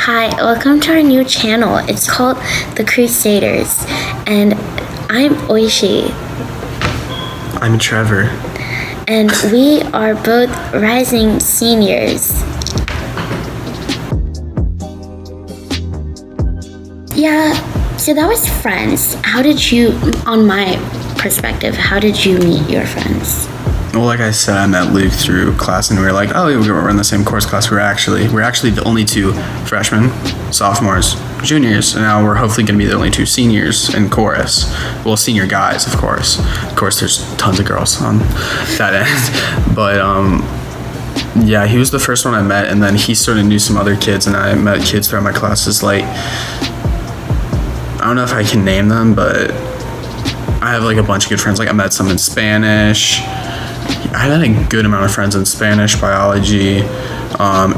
Hi, welcome to our new channel. It's called The Crusaders, and I'm Oishi, I'm Trevor. and we are both rising seniors. Yeah, so that was friends. How did you, on my perspective, how did you meet your friends? Well, like I said, I met Luke through class, and we were like, oh, we're in the same course class. We're actually the only two freshmen, sophomores, juniors, and now we're hopefully going to be the only two seniors in chorus. Well, senior guys, of course. Of course, there's tons of girls on that end, but yeah, he was the first one I met, and then he sort of knew some other kids, and I met kids throughout my classes. Like, I don't know if I can name them, but I have like a bunch of good friends. Like, I met some in Spanish. I had a good amount of friends in Spanish, biology,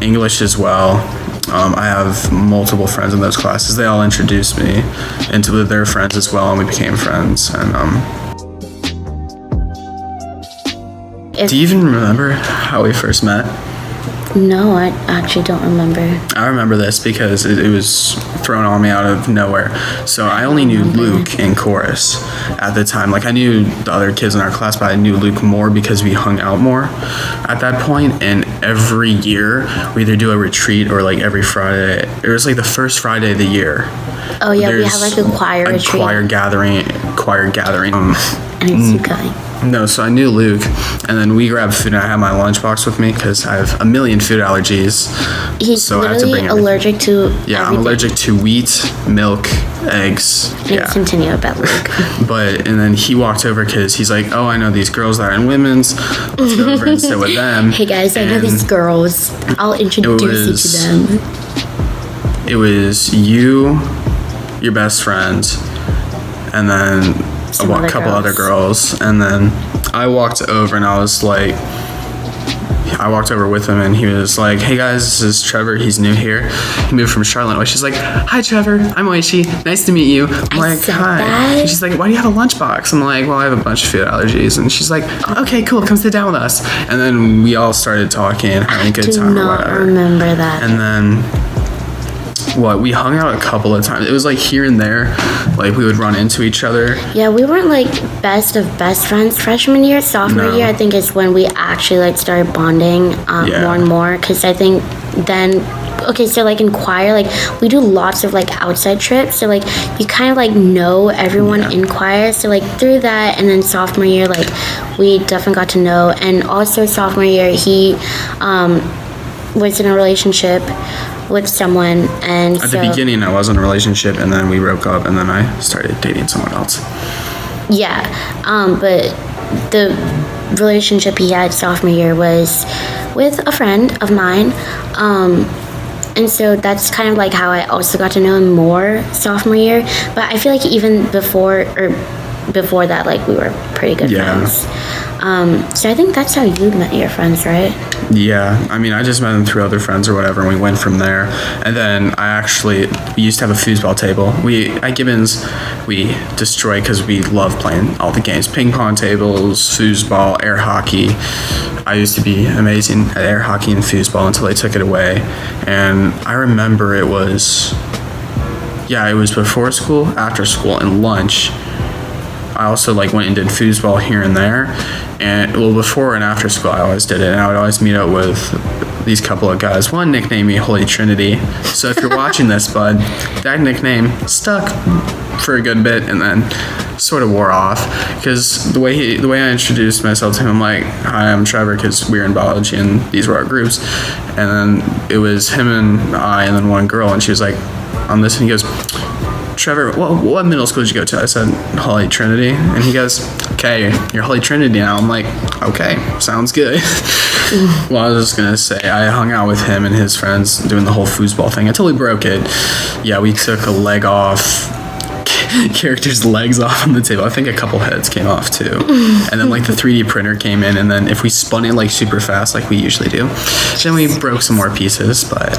English as well. I have multiple friends in those classes. They all introduced me into their friends as well, and we became friends. And do you even remember how we first met? No, I actually don't remember. I remember this because it was thrown on me out of nowhere. So I only knew Luke in chorus at the time. Like, I knew the other kids in our class, but I knew Luke more because we hung out more at that point. And every year we either do a retreat or like every Friday. It was like the first Friday of the year. Oh yeah, we have like a choir retreat. Choir gathering. And it's you guys. No, so I knew Luke, and then we grabbed food, and I had my lunchbox with me because I have a million food allergies. He's so literally I have to bring allergic to Yeah, everything. I'm allergic to wheat, milk, eggs. And continue about Luke. And then he walked over because he's like, oh, I know these girls that are in women's. Let's go over and sit with them. Hey guys, I know these girls. I'll introduce you to them. It was you, your best friend, and then a couple other girls, and then I walked over and I walked over with him, and he was like, hey guys, this is Trevor, he's new here. He moved from Charlotte. She's like, hi Trevor, I'm Oishi, nice to meet you. I'm like, hi. And she's like, why do you have a lunchbox? I'm like, well, I have a bunch of food allergies. And she's like, okay, cool, come sit down with us. And then we all started talking, having a good time or whatever. I do not remember that. And then we hung out a couple of times. It was like here and there, like we would run into each other. Yeah, we weren't like best of best friends freshman year. Sophomore year, I think, is when we actually like started bonding more and more. Because I think then, okay, so like in choir, like we do lots of like outside trips. So like you kind of like know everyone in choir. So like through that, and then sophomore year, like we definitely got to know. And also sophomore year, he was in a relationship with someone, and at the beginning I was in a relationship, and then we broke up, and then I started dating someone else. Yeah, but the relationship he had sophomore year was with a friend of mine, and so that's kind of like how I also got to know him more sophomore year. But I feel like even before that, like we were pretty good friends. So I think that's how you met your friends, right? Yeah, I mean, I just met them through other friends or whatever, and we went from there. And then we used to have a foosball table. At Gibbons, we destroy because we love playing all the games. Ping pong tables, foosball, air hockey. I used to be amazing at air hockey and foosball until they took it away. And I remember it was before school, after school, and lunch. I also like went and did foosball here and there, and before and after school I always did it, and I would always meet up with these couple of guys. One nicknamed me Holy Trinity, so if you're watching this, bud, that nickname stuck for a good bit and then sort of wore off because the way I introduced myself to him, I'm like, hi, I'm Trevor, because we were in biology and these were our groups, and then it was him and I and then one girl, and she was like on this, and he goes, Trevor, what middle school did you go to? I said, Holy Trinity. And he goes, okay, you're Holy Trinity now. I'm like, okay, sounds good. Well, I was just going to say, I hung out with him and his friends doing the whole foosball thing until we broke it. Yeah, we took a leg off, characters' legs off on the table. I think a couple heads came off too. And then like the 3D printer came in, and then if we spun it like super fast like we usually do, then we broke some more pieces, but...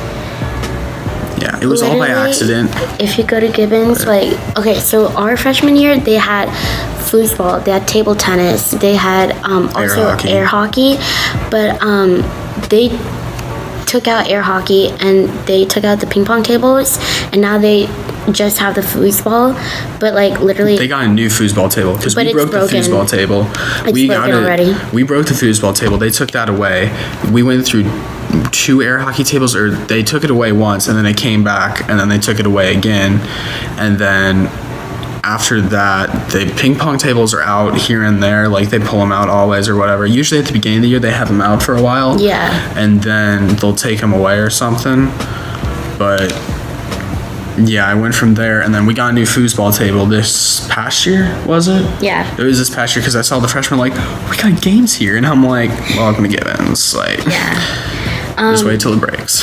yeah, it was all by accident. If you go to Gibbons, so our freshman year, they had foosball, they had table tennis, they had also air hockey, but they took out air hockey and they took out the ping pong tables, and now they just have the foosball, but like literally they got a new foosball table because we broke the foosball table. We got it already. We broke the foosball table. They took that away. We went through 2 air hockey tables, or they took it away once and then it came back and then they took it away again, and then after that the ping pong tables are out here and there, like they pull them out always or whatever. Usually at the beginning of the year they have them out for a while, and then they'll take them away or something. But yeah, I went from there, and then we got a new foosball table this past year, was it? Yeah. It was this past year because I saw the freshmen like, we got games here, and I'm like, welcome to Gibbons. Like, just wait till it breaks.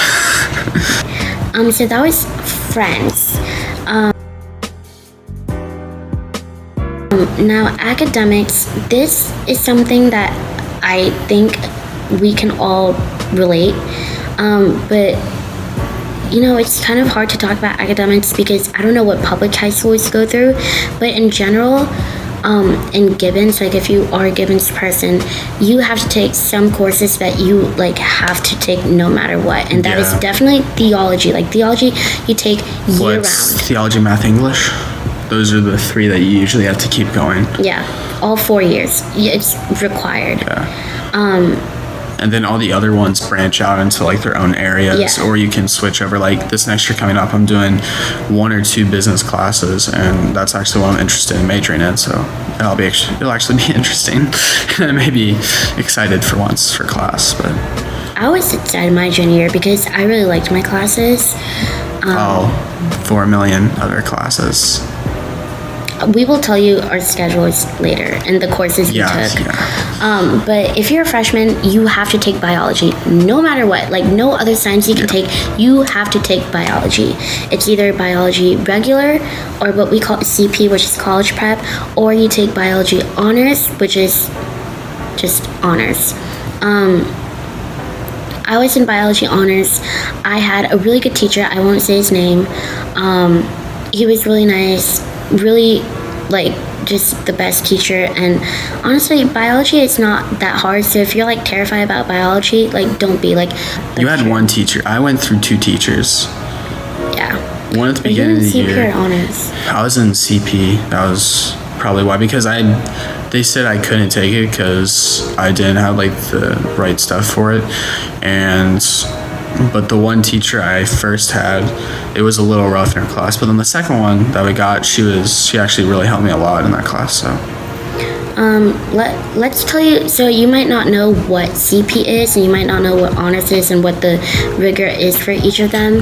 So that was Friends. Now academics, this is something that I think we can all relate, but you know, it's kind of hard to talk about academics because I don't know what public high schools go through, but in general, in Gibbons, like if you are a Gibbons person, you have to take some courses that you like have to take no matter what, and that is definitely theology. Like theology, you take year round. Theology, math, English. Those are the 3 that you usually have to keep going. Yeah, all 4 years. It's required. Yeah. And then all the other ones branch out into like their own areas, or you can switch over. Like this next year coming up, I'm doing 1 or 2 business classes, and that's actually what I'm interested in majoring in. So it'll actually be interesting. And I may be excited for once for class, but I was excited my junior year because I really liked my classes. 4 million other classes. We will tell you our schedules later and the courses we took. Yeah. But if you're a freshman, you have to take biology no matter what. Like no other science you can take, you have to take biology. It's either biology regular or what we call CP, which is college prep, or you take biology honors, which is just honors. I was in biology honors. I had a really good teacher. I won't say his name. He was really nice, really like just the best teacher. And honestly, biology is not that hard. So if you're like terrified about biology, like don't be like. You had one teacher. I went through 2 teachers. Yeah. One at the beginning of the year. CP or honors? I was in CP. That was probably why, because they said I couldn't take it because I didn't have like the right stuff for it, but the one teacher I first had, it was a little rough in her class. But then the second one that we got, she actually really helped me a lot in that class. So let's tell you. So you might not know what CP is, and you might not know what honors is, and what the rigor is for each of them.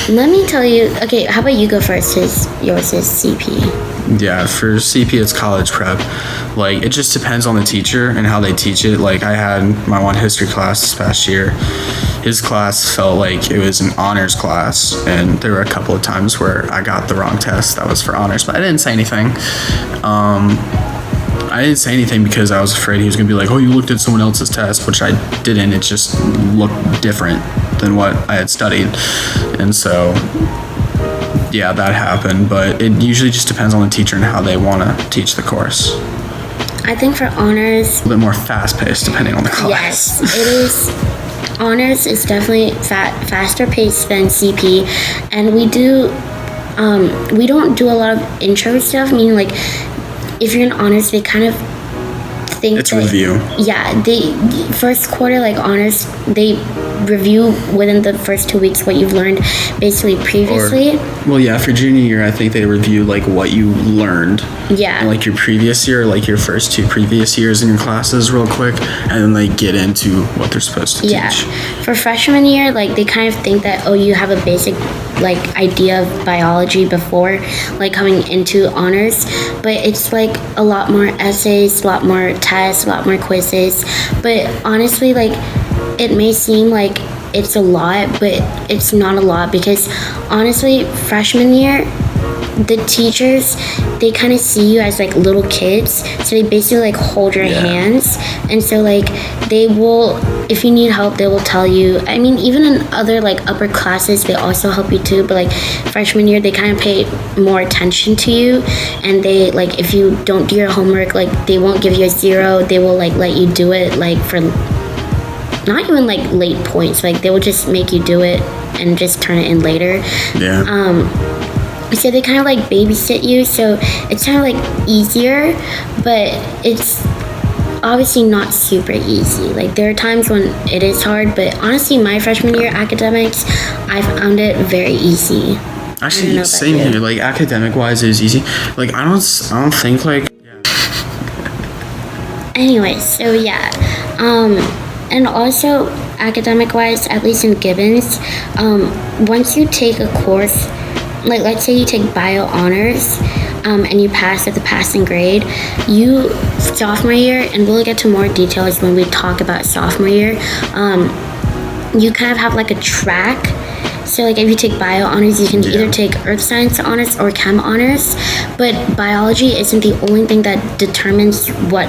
Let me tell you. Okay, how about you go first? Yours is CP. Yeah, for CP it's college prep. Like it just depends on the teacher and how they teach it. Like I had my one history class this past year. His class felt like it was an honors class, and there were a couple of times where I got the wrong test that was for honors, but I didn't say anything. I didn't say anything because I was afraid he was gonna be like, oh, you looked at someone else's test, which I didn't. It just looked different than what I had studied. And so yeah, that happened, but it usually just depends on the teacher and how they want to teach the course. I think for honors, a bit more fast-paced depending on the class. Yes, it is. Honors is definitely faster paced than CP, and we don't do a lot of intro stuff. Meaning, like, if you're in honors, they kind of think it's review. Yeah, they first quarter like honors, they review within the first 2 weeks what you've learned basically previously. Well, yeah, for junior year, I think they review like what you learned. Yeah. In, like your previous year, like your first 2 previous years in your classes real quick, and then they get into what they're supposed to teach. For freshman year, like they kind of think that, oh, you have a basic like idea of biology before like coming into honors, but it's like a lot more essays, a lot more tests, a lot more quizzes. But honestly, like it may seem like it's a lot, but it's not a lot, because honestly, freshman year, the teachers, they kind of see you as like little kids, so they basically like hold your hands, and so like they will, if you need help, they will tell you. I mean, even in other like upper classes, they also help you too, but like freshman year, they kind of pay more attention to you, and they like, if you don't do your homework, like they won't give you a 0, they will like let you do it like for not even like late points. Like they would just make you do it and just turn it in later. So they kind of like babysit you, so it's kind of like easier, but it's obviously not super easy. Like there are times when it is hard, but honestly my freshman year academics, I found it very easy. Actually, same here. Like academic wise, it was easy. Like I don't think like. Anyway, so yeah, and also academic wise, at least in Gibbons, once you take a course, like let's say you take bio honors, and you pass at the passing grade, you sophomore year, and we'll get to more details when we talk about sophomore year, you kind of have like a track. So like if you take bio honors, you can either take earth science honors or chem honors, but biology isn't the only thing that determines what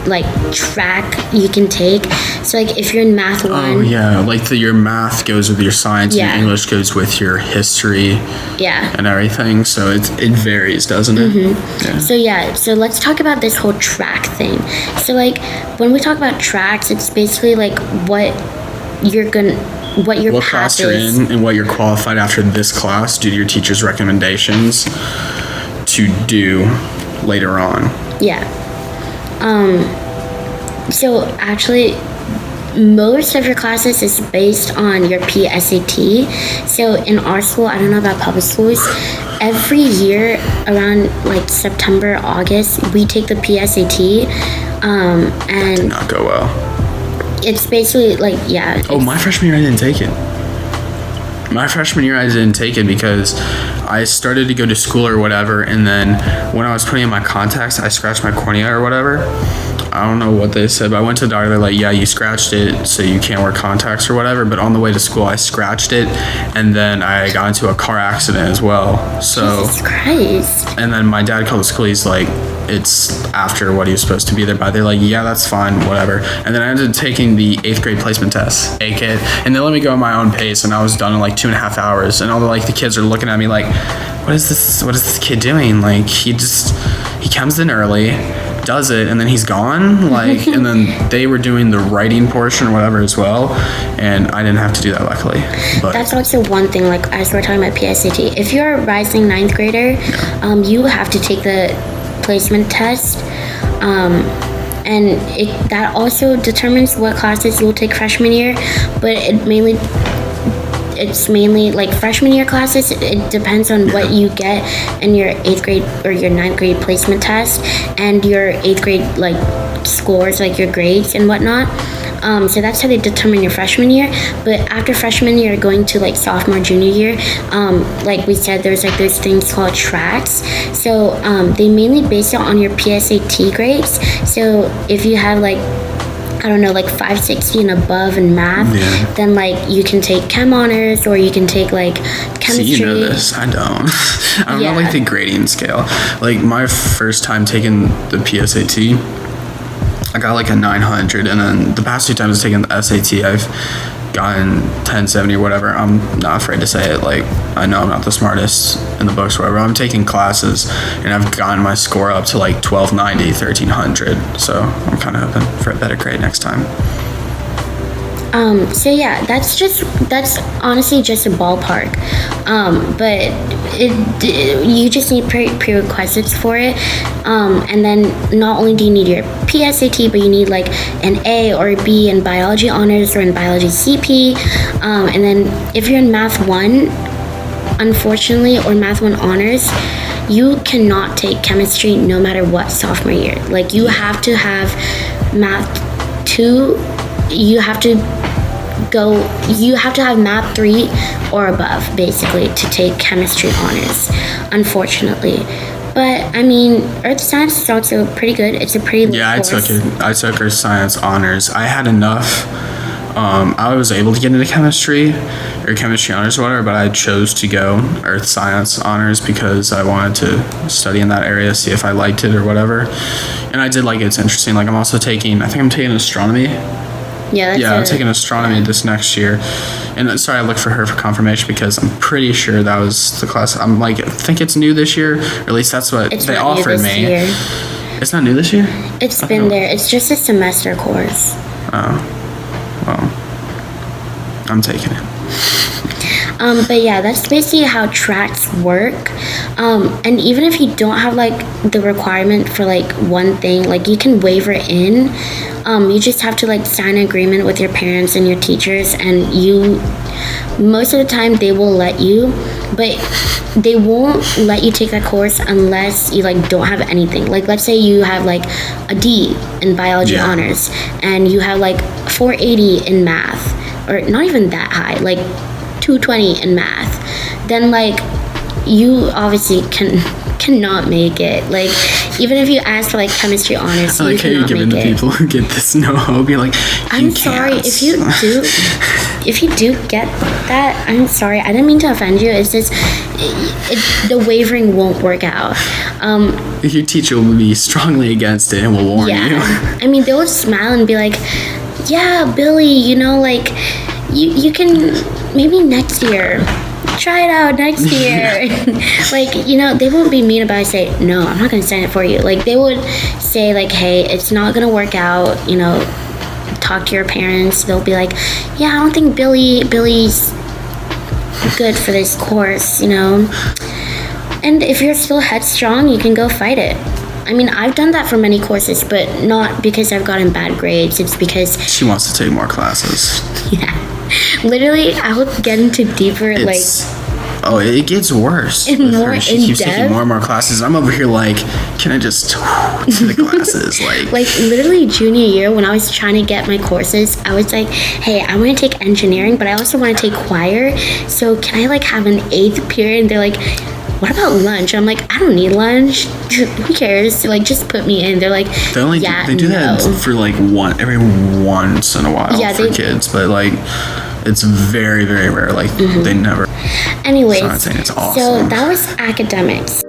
like track you can take. So like if you're in math 1, like your math goes with your science, and your English goes with your history, and everything. So it varies, doesn't it? So let's talk about this whole track thing. So like when we talk about tracks, it's basically like what class you're in and what you're qualified after this class due to your teacher's recommendations to do later on. So actually most of your classes is based on your PSAT. So in our school, I don't know about public schools, every year around like September, August, we take the PSAT, and that did not go well. It's basically like, my freshman year I didn't take it. My freshman year I didn't take it because I started to go to school or whatever, and then when I was putting in my contacts, I scratched my cornea or whatever. I don't know what they said, but I went to the doctor. They're like, yeah, you scratched it, so you can't wear contacts or whatever. But on the way to school, I scratched it, and then I got into a car accident as well. So, Jesus Christ. And then my dad called the school. He's like, it's after what he was supposed to be there by. They're like, yeah, that's fine, whatever. And then I ended up taking the 8th grade placement test, AKIT, and they let me go at my own pace, and I was done in like 2.5 hours. And all the kids are looking at me like, what is this kid doing? Like he comes in early, does it, and then he's gone. Like, and then they were doing the writing portion or whatever as well, and I didn't have to do that, luckily. But that's also one thing, like as we're talking about PSAT, if you're a rising 9th grader, you have to take the placement test, and that also determines what classes you'll take freshman year, but it's mainly like freshman year classes. It depends on what you get in your 8th grade or your 9th grade placement test and your 8th grade like scores, like your grades and whatnot. So that's how they determine your freshman year. But after freshman year, going to like sophomore, junior year, like we said, there's things called tracks. So they mainly base it on your PSAT grades. So if you have like, I don't know, like 560 and above in math, then like you can take chem honors, or you can take like chemistry. See, you know this. I don't. I don't know like the grading scale. Like my first time taking the PSAT, I got like a 900, and then the past 2 times I've taken the SAT, I've gotten 1070 or whatever. I'm not afraid to say it. Like, I know I'm not the smartest in the books or whatever. I'm taking classes, and I've gotten my score up to like 1290, 1300. So I'm kind of hoping for a better grade next time. So yeah, that's honestly just a ballpark. But you just need prerequisites for it. And then not only do you need your PSAT, but you need like an A or a B in biology honors or in biology CP. And then if you're in math 1, unfortunately, or math 1 honors, you cannot take chemistry no matter what sophomore year. Like you have to have math 2, you have to have math 3 or above basically to take chemistry honors, unfortunately. But I mean, earth science is also pretty good. It's a pretty I took earth science honors. I had enough. I was able to get into chemistry or chemistry honors or whatever, but I chose to go earth science honors because I wanted to study in that area, see if I liked it or whatever. And I did like it. It's interesting. Like I'm taking astronomy. I'm taking astronomy this next year. And sorry, I looked for her for confirmation because I'm pretty sure that was the class. I'm like, I think it's new this year, or at least that's what they offered me. Year. It's not new this year? It's been there. It's just a semester course. Oh, well. I'm taking it. But yeah, that's basically how tracks work. And even if you don't have like the requirement for like one thing, like you can waiver in. You just have to like sign an agreement with your parents and your teachers, and most of the time they will let you, but they won't let you take that course unless you like don't have anything. Like let's say you have like a D in biology honors and you have like 480 in math, or not even that high, like 220 in math, then like you obviously cannot make it. Like even if you ask for like chemistry honors, I like how you're giving the people who get this no hope. You're like, I'm sorry if you do get that. I'm sorry. I didn't mean to offend you. It's just the wavering won't work out. Your teacher will be strongly against it and will warn you. I mean, they will smile and be like, "Yeah, Billy, you know, like you can maybe next year." Try it out next year. Like, you know, they won't be mean about it. Say, no, I'm not going to sign it for you. Like, they would say, like, hey, it's not going to work out. You know, talk to your parents. They'll be like, yeah, I don't think Billy's good for this course, you know. And if you're still headstrong, you can go fight it. I mean, I've done that for many courses, but not because I've gotten bad grades. It's because she wants to take more classes. Yeah. Literally, I will get into deeper, it gets worse. And more she keeps taking more and more classes. I'm over here like, can I just to the classes? Like literally junior year when I was trying to get my courses, I was like, hey, I want to take engineering, but I also want to take choir. So can I like have an 8th period? And they're like, what about lunch? I'm like, I don't need lunch. Who cares? Like, just put me in. They're like, they do that for like every once in a while for kids, but like it's very, very rare. Like they never. Anyways, so I'm not saying it's awesome. So that was academics.